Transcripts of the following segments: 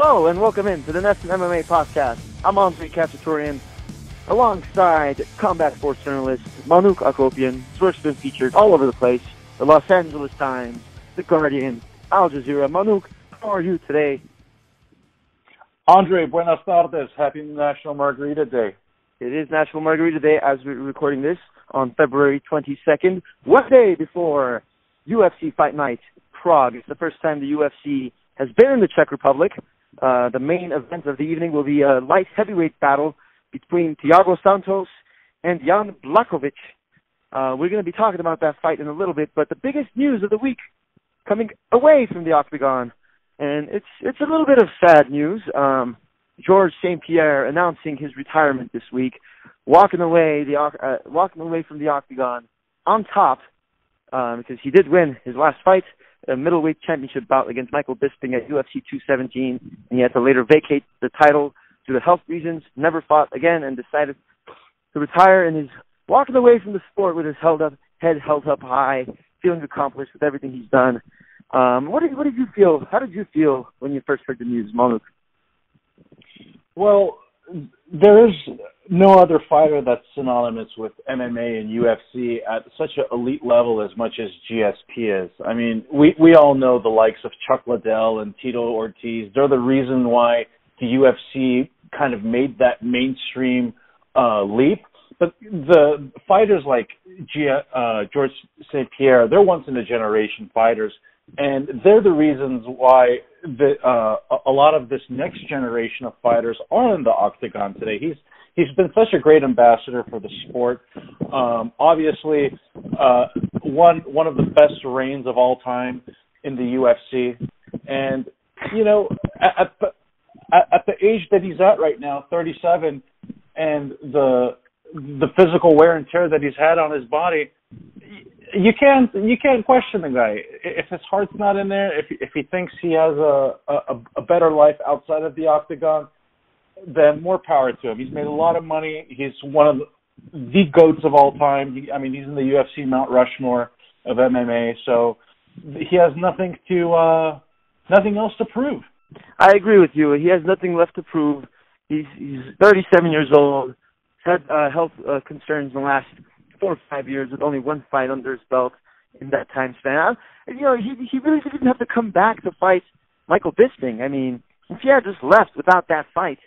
Hello and welcome in to the Nessun MMA podcast. I'm Andre Cacciatorian, alongside combat sports journalist Manuk Akopian. His work's been featured all over the place: the Los Angeles Times, The Guardian, Al Jazeera. Manuk, how are you today? Andre, buenas tardes. Happy National Margarita Day. It is National Margarita Day as we're recording this on February 22nd, one day before UFC Fight Night, Prague. It's the first time the UFC has been in the Czech Republic. The main event of the evening will be a light heavyweight battle between Thiago Santos and Jan Blachowicz. We're going to be talking about that fight in a little bit, but the biggest news of the week coming away from the octagon, and it's a little bit of sad news. George St-Pierre announcing his retirement this week, walking away from the octagon on top, because he did win his last fight, a middleweight championship bout against Michael Bisping at UFC 217, and he had to later vacate the title due to health reasons, never fought again, and decided to retire, and is walking away from the sport with his head held up high, feeling accomplished with everything he's done. What did you feel? How did you feel when you first heard the news, Manuk? Well, there is no other fighter that's synonymous with MMA and UFC at such an elite level as much as GSP is. I mean, we all know the likes of Chuck Liddell and Tito Ortiz. They're the reason why the UFC kind of made that mainstream leap. But the fighters like George St-Pierre, they're once-in-a-generation fighters, and they're the reasons why a lot of this next generation of fighters are in the octagon today. He's been such a great ambassador for the sport. Obviously, one of the best reigns of all time in the UFC, and you know, at the age that he's at right now, 37, and the physical wear and tear that he's had on his body, you can't question the guy. If his heart's not in there, if he thinks he has a better life outside of the octagon, then more power to him. He's made a lot of money. He's one of the GOATs of all time. He's in the UFC Mount Rushmore of MMA, so he has nothing else to prove. I agree with you. He has nothing left to prove. He's 37 years old. Had health concerns in the last 4 or 5 years, with only one fight under his belt in that time span. You know, he really didn't have to come back to fight Michael Bisping. I mean, if he had just left without that fight,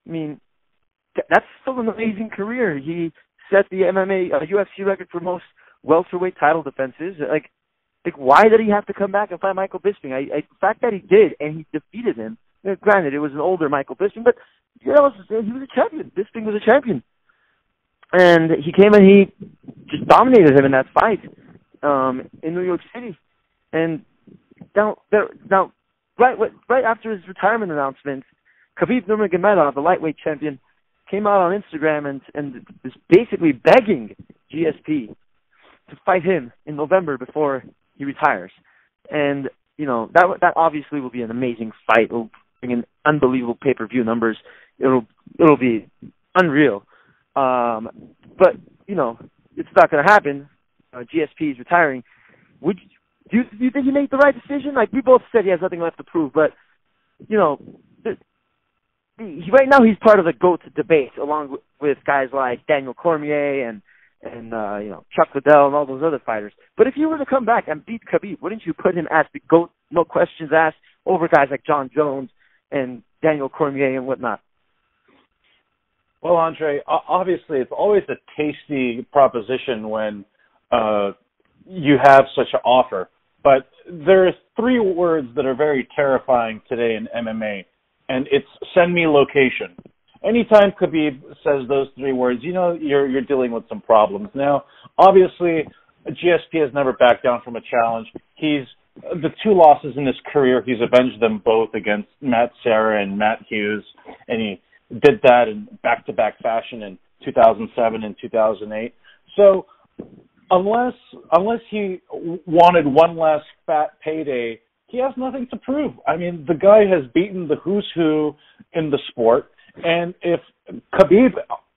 I mean, that's still an amazing career. He set the UFC record for most welterweight title defenses. Like, why did he have to come back and fight Michael Bisping? The fact that he did, and he defeated him, granted, it was an older Michael Bisping, but he was a champion. Bisping was a champion. And he came and he just dominated him in that fight in New York City. And now right after his retirement announcement, Khabib Nurmagomedov, the lightweight champion, came out on Instagram and was basically begging GSP to fight him in November before he retires. And you know, that obviously will be an amazing fight. It will bring in unbelievable pay-per-view numbers. It'll be unreal. But you know, it's not going to happen. GSP is retiring. Do you think he made the right decision? Like, we both said he has nothing left to prove, but you know, right now he's part of the GOAT debate, along with guys like Daniel Cormier and you know, Chuck Liddell and all those other fighters. But if you were to come back and beat Khabib, wouldn't you put him as the GOAT, no questions asked, over guys like John Jones and Daniel Cormier and whatnot? Well, Andre, obviously it's always a tasty proposition when you have such an offer. But there's 3 words that are very terrifying today in MMA, and it's send me location. Anytime Khabib says those 3 words, you know you're dealing with some problems. Now, obviously, GSP has never backed down from a challenge. The 2 losses in his career, he's avenged them both against Matt Serra and Matt Hughes, and he did that in back-to-back fashion in 2007 and 2008. So unless he wanted one last fat payday, he has nothing to prove. I mean, the guy has beaten the who's who in the sport, and if Khabib,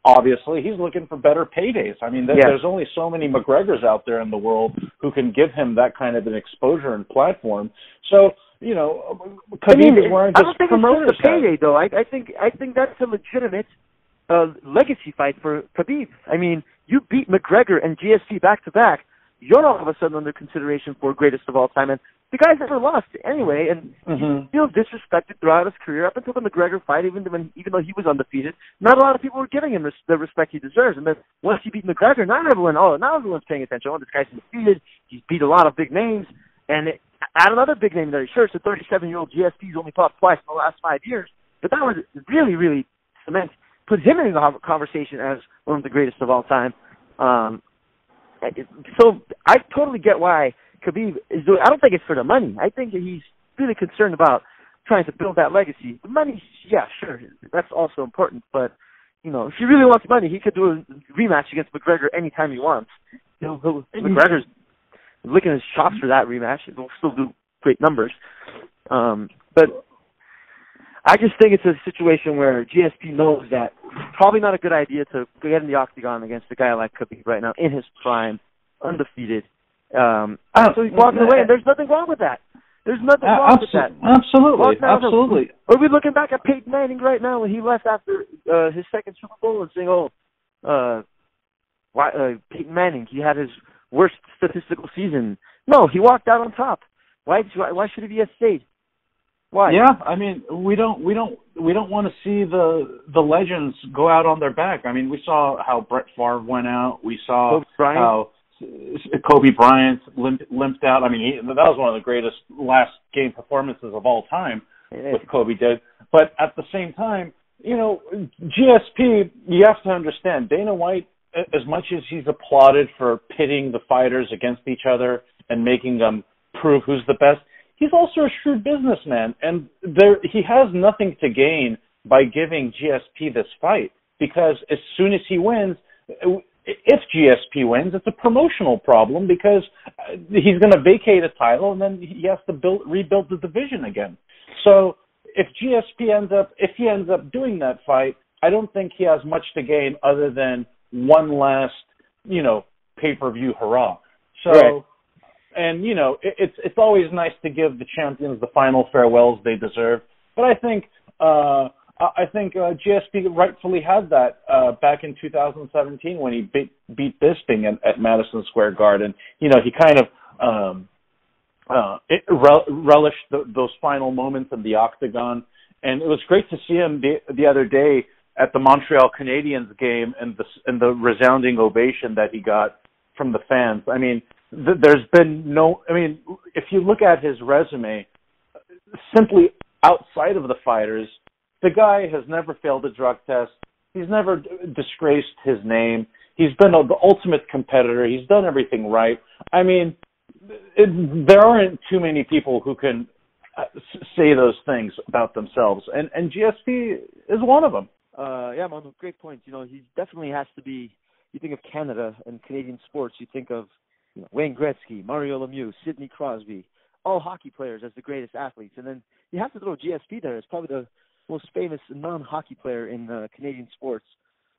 obviously, he's looking for better paydays. I mean, there's only so many McGregors out there in the world who can give him that kind of an exposure and platform. So Khabib is wearing I just don't think promoter's it's just a payday, though. I think that's a legitimate legacy fight for Khabib. I mean, you beat McGregor and GSP back to back. You're all of a sudden under consideration for greatest of all time, and the guy's never lost anyway, and he feels disrespected throughout his career up until the McGregor fight. Even though he was undefeated, not a lot of people were giving him the respect he deserves. And then once he beat McGregor, now everyone's paying attention. Oh, this guy's undefeated. He's beat a lot of big names, and add another big name there. Sure, it's a 37-year-old GSP who's only fought twice in the last 5 years, but that was really, really put him in the conversation as one of the greatest of all time. So I totally get why Khabib is doing. I don't think it's for the money. I think that he's really concerned about trying to build that legacy. The money, yeah, sure, that's also important. But if he really wants money, he could do a rematch against McGregor anytime he wants. McGregor's licking his chops for that rematch. He'll still do great numbers. But I just think it's a situation where GSP knows that it's probably not a good idea to get in the octagon against a guy like Khabib right now, in his prime, undefeated. So he's walking away, and there's nothing wrong with that. There's nothing wrong with that. Absolutely. Are we looking back at Peyton Manning right now when he left after his second Super Bowl and saying, Peyton Manning, he had his worst statistical season? No, he walked out on top. Why should he be stayed? Why? Yeah, I mean, we don't want to see the legends go out on their back. I mean, we saw how Brett Favre went out. We saw how Kobe Bryant limped out. I mean, that was one of the greatest last game performances of all time, what Kobe did. But at the same time, GSP, you have to understand, Dana White, as much as he's applauded for pitting the fighters against each other and making them prove who's the best, he's also a shrewd businessman, and he has nothing to gain by giving GSP this fight, because as soon as he wins, if GSP wins, it's a promotional problem, because he's going to vacate a title and then he has to rebuild the division again. So if GSP ends up doing that fight, I don't think he has much to gain other than one last, pay-per-view hurrah. So. Right. And, it's always nice to give the champions the final farewells they deserve. But I think GSP rightfully had that back in 2017 when he beat Bisping at Madison Square Garden. He kind of relished those final moments in the octagon. And it was great to see him the other day at the Montreal Canadiens game and the resounding ovation that he got from the fans. I mean, there's been if you look at his resume, simply outside of the fighters, the guy has never failed a drug test. He's never disgraced his name. He's been the ultimate competitor. He's done everything right. I mean, there aren't too many people who can say those things about themselves, and GSP is one of them. Yeah, Manu, great point. He definitely has to be. You think of Canada and Canadian sports, you think of Wayne Gretzky, Mario Lemieux, Sidney Crosby, all hockey players as the greatest athletes. And then you have to throw GSP there. It's probably the most famous non-hockey player in Canadian sports.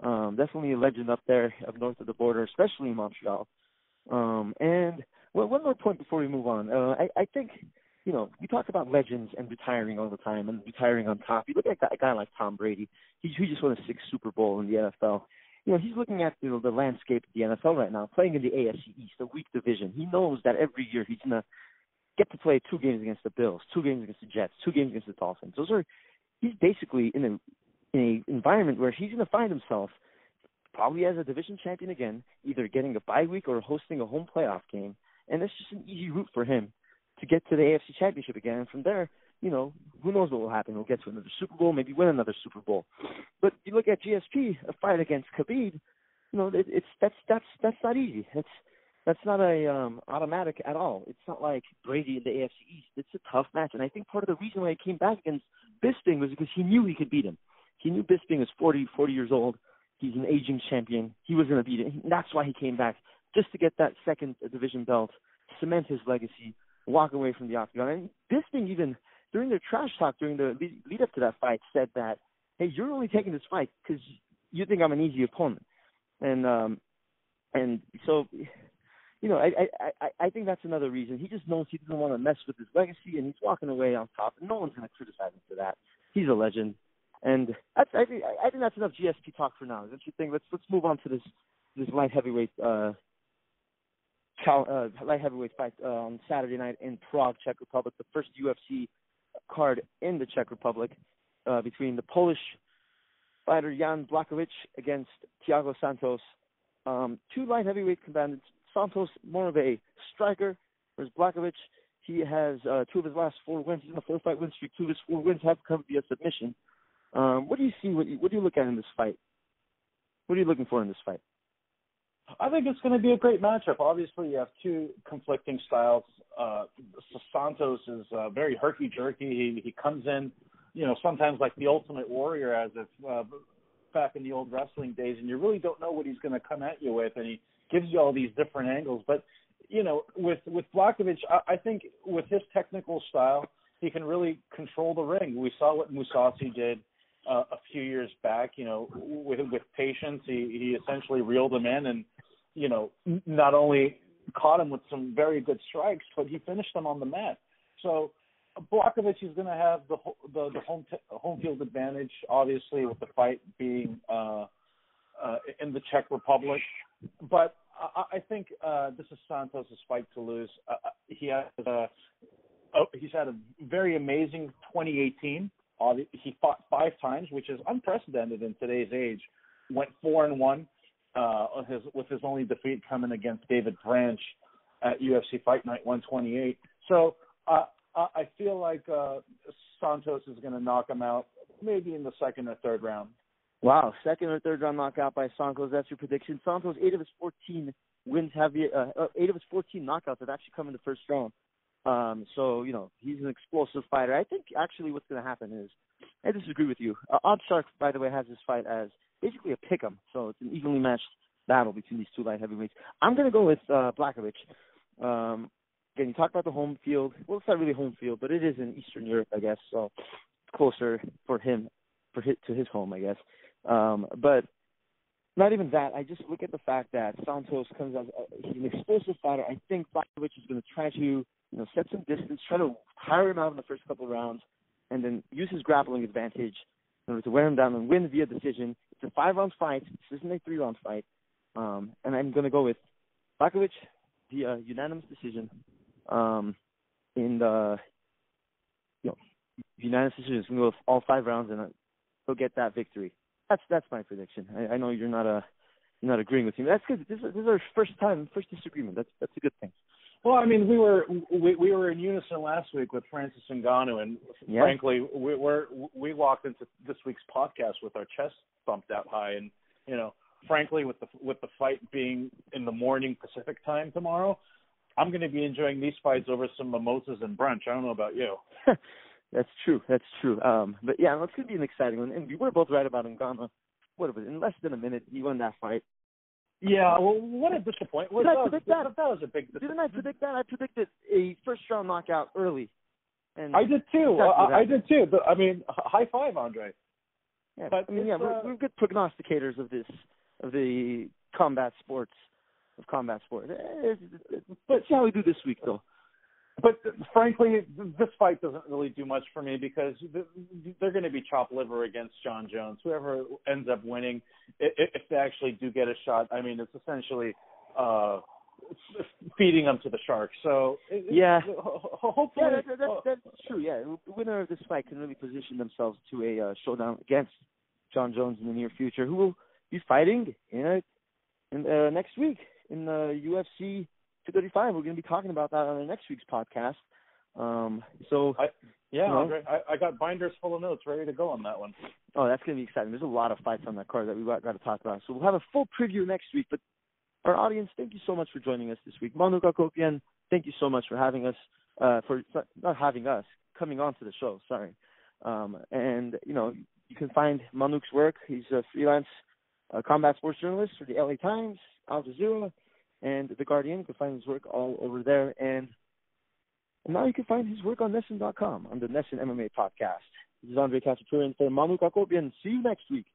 Definitely a legend up there up north of the border, especially in Montreal. And one more point before we move on. I think, we talk about legends and retiring all the time and retiring on top. You look at a guy like Tom Brady. He just won a 6th Super Bowl in the NFL. He's looking at the landscape of the NFL right now, playing in the AFC East, a weak division. He knows that every year he's going to get to play 2 games against the Bills, 2 games against the Jets, 2 games against the Dolphins. He's basically in an environment where he's going to find himself probably as a division champion again, either getting a bye week or hosting a home playoff game. And it's just an easy route for him to get to the AFC Championship again. And from there, who knows what will happen. He'll get to another Super Bowl, maybe win another Super Bowl. But you look at GSP, a fight against Khabib, that's not easy. That's not a automatic at all. It's not like Brady in the AFC East. It's a tough match. And I think part of the reason why he came back against Bisping was because he knew he could beat him. He knew Bisping was 40 years old. He's an aging champion. He was going to beat him. That's why he came back, just to get that second division belt, cement his legacy, walk away from the octagon. And Bisping even, during their trash talk, during the lead up to that fight, said that, hey, you're only taking this fight because you think I'm an easy opponent. And so I think that's another reason. He just knows he doesn't want to mess with his legacy, and he's walking away on top, and no one's going to criticize him for that. He's a legend, and I think that's enough GSP talk for now. Don't you think? Let's move on to this light heavyweight fight on Saturday night in Prague, Czech Republic, the first UFC card in the Czech Republic between the Polish fighter Jan Blachowicz against Thiago Santos. Two light heavyweight combatants. Santos more of a striker, whereas Blachowicz, he has two of his last 4 wins. He's in a 4-fight win streak. 2 of his 4 wins have come via submission. What do you see? What do you look at in this fight? What are you looking for in this fight? I think it's going to be a great matchup. Obviously, you have two conflicting styles. Santos is very herky-jerky. He comes in, sometimes like the Ultimate Warrior, as if back in the old wrestling days, and you really don't know what he's going to come at you with, and he gives you all these different angles. But, with Blachowicz, I think with his technical style, he can really control the ring. We saw what Mousasi did a few years back, with patience. He essentially reeled him in and, not only caught him with some very good strikes, but he finished them on the mat. So Blachowicz is going to have the home field advantage, obviously, with the fight being in the Czech Republic. But I think this is Santos' fight to lose. He's had a very amazing 2018. He fought 5 times, which is unprecedented in today's age. Went 4-1 with his only defeat coming against David Branch at UFC Fight Night 128. So I feel like Santos is going to knock him out, maybe in the 2nd or 3rd round. Wow, 2nd or 3rd round knockout by Santos. That's your prediction. Santos, 8 of his 14 wins 8 of his 14 knockouts have actually come in the 1st round. So, he's an explosive fighter. I think actually what's going to happen is, I disagree with you. OddsShark, by the way, has this fight as basically a pick'em. So it's an evenly matched battle between these two light heavyweights. I'm going to go with Blachowicz. Again, you talk about the home field. Well, it's not really home field, but it is in Eastern Europe, I guess. So it's closer for him, to his home, I guess. But not even that. I just look at the fact that Santos comes out. He's an explosive fighter. I think Blachowicz is going to try to set some distance, try to tire him out in the first couple of rounds, and then use his grappling advantage in order to wear him down and win via decision. It's a 5-round fight. This isn't a 3-round fight. And I'm going to go with Blachowicz via unanimous decision. In the unanimous decision, it's going to go with all 5 rounds, and he'll get that victory. That's my prediction. I know you're not agreeing with me. That's good. This is our first disagreement. That's a good thing. Well, I mean, we were in unison last week with Francis Ngannou, and frankly, we walked into this week's podcast with our chests thumped out high, and frankly, with the fight being in the morning Pacific time tomorrow, I'm going to be enjoying these fights over some mimosas and brunch. I don't know about you. That's true. But yeah, it's going to be an exciting one, and we were both right about Ngannou. What was it? In less than a minute, he won that fight. Yeah, well, what a disappointment. Did I predict that? That was a big disappointment. Didn't I predict that? I predicted a first-round knockout early. And I did too. I did too. But, I mean, high five, Andre. Yeah, but we're good prognosticators of the combat sports. Let's see how we do this week, though. But frankly, this fight doesn't really do much for me because they're going to be chopped liver against John Jones. Whoever ends up winning, if they actually do get a shot, I mean, it's essentially feeding them to the sharks. So hopefully, that's true. Yeah, the winner of this fight can really position themselves to a showdown against John Jones in the near future, who will be fighting in next week in the UFC 235. We're going to be talking about that on the next week's podcast. Andre, I got binders full of notes ready to go on that one. Oh, that's going to be exciting. There's a lot of fights on that card that we've got to talk about. So we'll have a full preview next week. But our audience, thank you so much for joining us this week. Manuk Akopian, thank you so much for having us, coming on to the show, sorry. And, you can find Manuk's work. He's a freelance combat sports journalist for the LA Times, Al Jazeera, and The Guardian. You can find his work all over there. And now you can find his work on Nessun.com, on the Nessun MMA podcast. This is Andre Cacciatore for Manuk Akopian. See you next week.